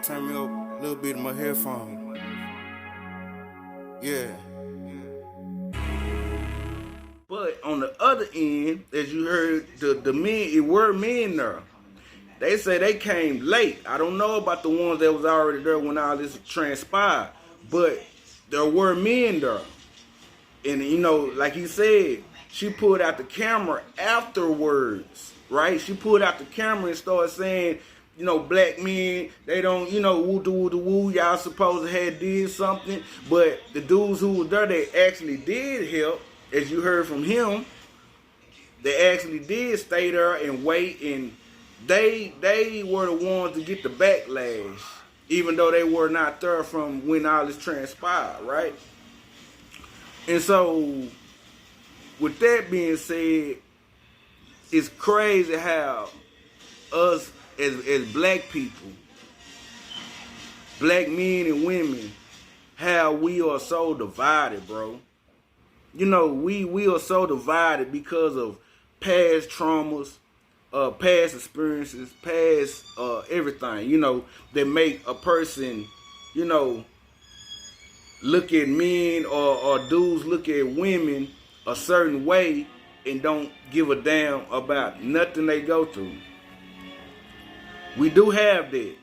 turn me up a little bit in my headphone. Yeah. But on the other end, as you heard, the men, it were men there. They say they came late. I don't know about the ones that was already there when all this transpired, but there were men there. And you know, like he said, she pulled out the camera afterwards, right? She pulled out the camera and started saying, you know, black men, they don't, you know, woo, y'all supposed to have did something. But the dudes who were there, they actually did help, as you heard from him. They actually did stay there and wait, and they were the ones to get the backlash, even though they were not there from when all this transpired, right? And so, with that being said, it's crazy how us as black people, black men and women, how we are so divided, bro. You know, we are so divided because of past traumas, past experiences, past everything, you know, that make a person, you know, look at men or dudes look at women a certain way and don't give a damn about nothing they go through. We do have that.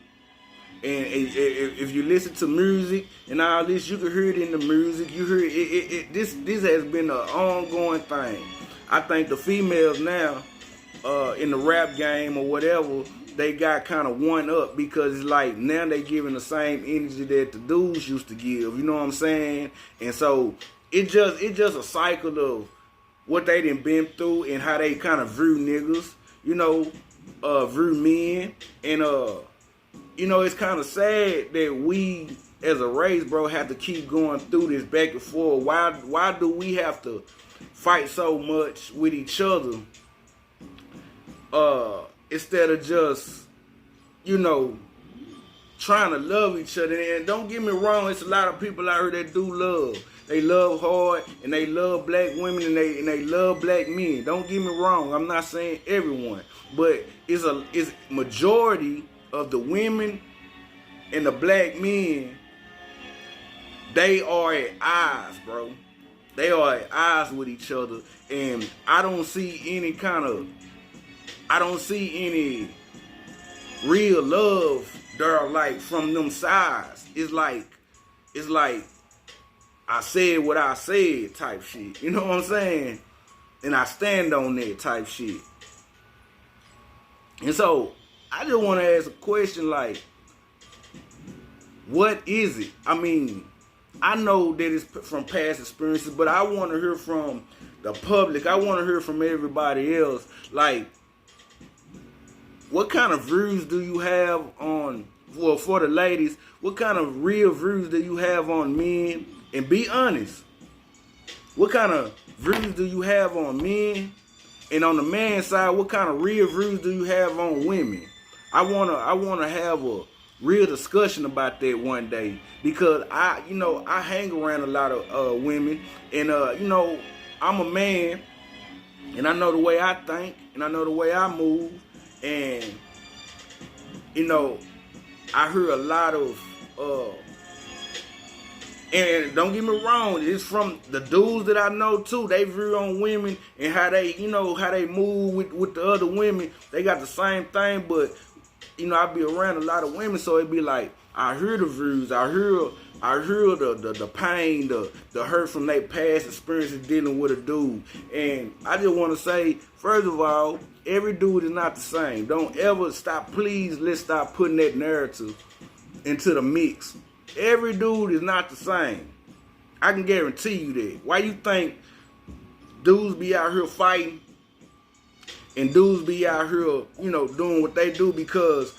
And if you listen to music and all this, you can hear it in the music. You hear it. This has been an ongoing thing. I think the females now, in the rap game or whatever, they got kind of one up because it's like now they giving the same energy that the dudes used to give. You know what I'm saying? And so it just a cycle of what they done been through and how they kind of view niggas. You know, view men, and you know, it's kind of sad that we as a race, bro, have to keep going through this back and forth. Why do we have to fight so much with each other instead of just, you know, trying to love each other? And don't get me wrong, it's a lot of people out here that do love. They love hard, and they love black women, and they love black men. Don't get me wrong, I'm not saying everyone, but it's majority of the women and the black men, they are at odds, bro. They are at odds with each other, and I don't see any real love there, like, from them sides. It's like I said what I said type shit. You know what I'm saying? And I stand on that type shit. And so I just want to ask a question, like, what is it? I mean, I know that it's from past experiences, but I want to hear from the public. I want to hear from everybody else. Like, what kind of views do you have on, well, for the ladies, what kind of real views do you have on men? And be honest. What kind of views do you have on men? And on the man side, what kind of real views do you have on women? I wanna have a real discussion about that one day, because I hang around a lot of women, and you know, I'm a man, and I know the way I think, and I know the way I move, and you know, I hear a lot of and don't get me wrong, it's from the dudes that I know too. They view on women and how they, you know, how they move with the other women. They got the same thing, but you know, I be around a lot of women, so it be like I hear the views, I hear the pain, the hurt from their past experiences dealing with a dude. And I just want to say, first of all, every dude is not the same. Don't ever stop, please, let's stop putting that narrative into the mix. Every dude is not the same. I can guarantee you that. Why you think dudes be out here fighting and dudes be out here, you know, doing what they do? Because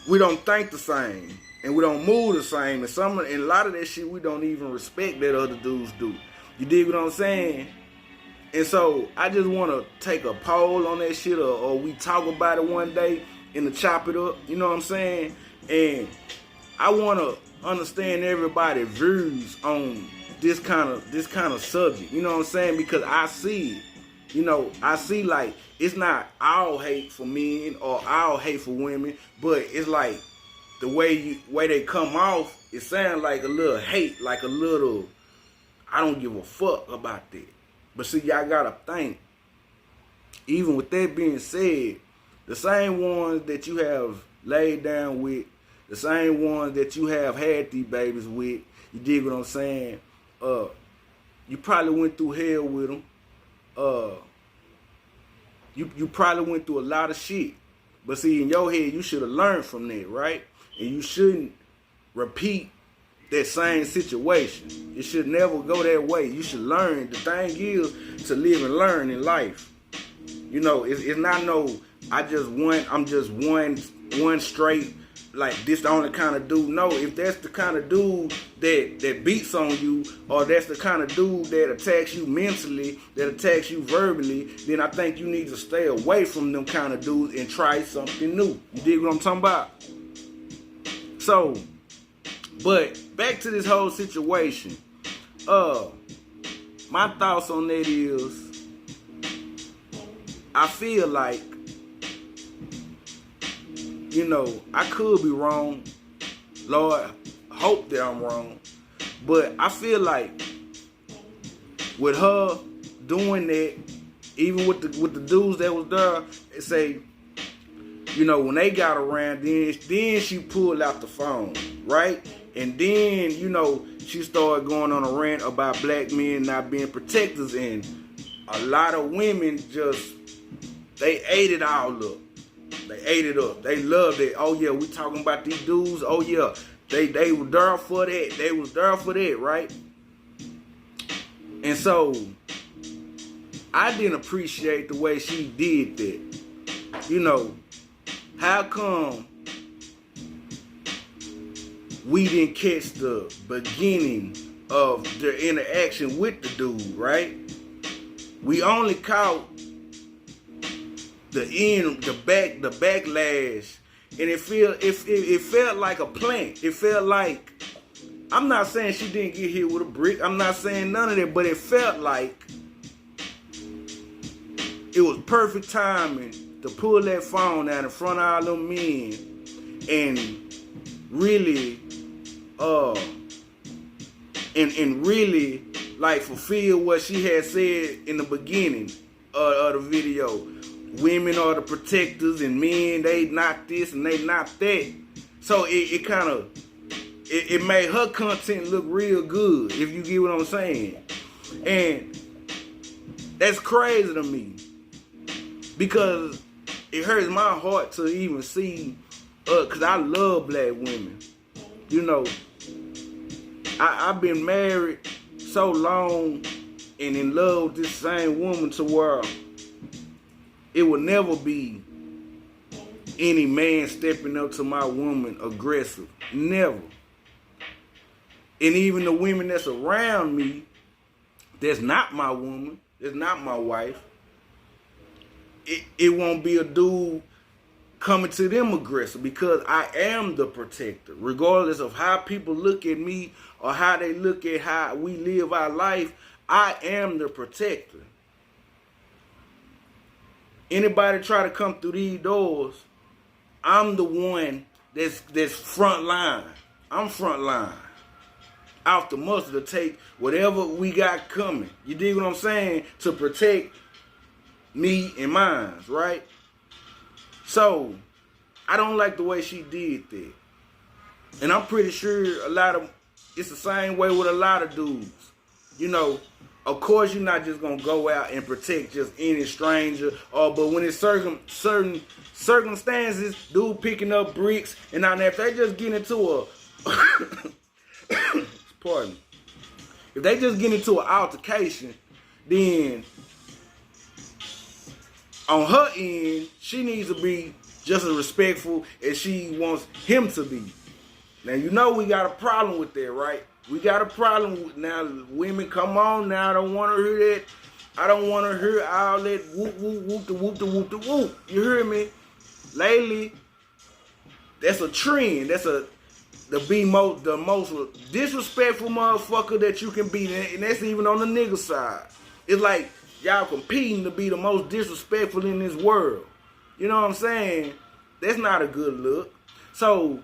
we don't think the same and we don't move the same, and a lot of that shit we don't even respect that other dudes do. You dig what I'm saying? And so I just want to take a poll on that shit, or we talk about it one day and to chop it up. You know what I'm saying? And I want to understand everybody's views on this kind of subject. You know what I'm saying? Because I see it. You know, I see, like, it's not all hate for men or all hate for women, but it's like the way they come off, it sounds like a little hate, like a little, I don't give a fuck about that. But see, y'all gotta think, even with that being said, the same ones that you have laid down with, the same ones that you have had these babies with, you dig what I'm saying? You probably went through hell with them. You probably went through a lot of shit. But see, in your head, you should have learned from that, right? And you shouldn't repeat that same situation. It should never go that way. You should learn. The thing is to live and learn in life. You know, it's not no, I'm just one straight, like this the only kind of dude. No, if that's the kind of dude that beats on you, or that's the kind of dude that attacks you mentally, that attacks you verbally, then I think you need to stay away from them kind of dudes and try something new. You dig what I'm talking about? So, but back to this whole situation. My thoughts on that is, I feel like, you know, I could be wrong. Lord, hope that I'm wrong. But I feel like with her doing that, even with the dudes that was there, they say, you know, when they got around, then she pulled out the phone, right? And then, you know, she started going on a rant about black men not being protectors, and a lot of women just, they ate it all up. They ate it up. They loved it. Oh yeah, we talking about these dudes. Oh yeah, they were there for that. They was there for that, right? And so I didn't appreciate the way she did that. You know, how come we didn't catch the beginning of their interaction with the dude, right? We only caught the end, the backlash, and it felt like a plant. It felt like, I'm not saying she didn't get hit with a brick. I'm not saying none of that, but it felt like it was perfect timing to pull that phone out in front of all them men and really, and really like fulfill what she had said in the beginning of the video. Women are the protectors and men, they not this and they not that. So it kind of, it made her content look real good, if you get what I'm saying. And that's crazy to me, because it hurts my heart to even see, because I love black women. You know, I've been married so long and in love with this same woman to where it will never be any man stepping up to my woman aggressive. Never. And even the women that's around me, that's not my woman, that's not my wife, it won't be a dude coming to them aggressive, because I am the protector. Regardless of how people look at me or how they look at how we live our life, I am the protector. Anybody try to come through these doors, I'm the one that's front line. I'm front line. Out the muscle to take whatever we got coming. You dig what I'm saying? To protect me and mine, right? So, I don't like the way she did that. And I'm pretty sure it's the same way with a lot of dudes. You know, of course you're not just going to go out and protect just any stranger. But when it's certain circumstances, dude picking up bricks, and now if they just get into pardon me. If they just get into an altercation, then on her end, she needs to be just as respectful as she wants him to be. Now, you know we got a problem with that, right? We got a problem with, now, women, come on now, I don't want to hear that. I don't want to hear all that whoop, whoop, whoop, the whoop, the whoop, the whoop. You hear me? Lately, that's a trend. That's the most disrespectful motherfucker that you can be, and that's even on the nigga side. It's like y'all competing to be the most disrespectful in this world. You know what I'm saying? That's not a good look. So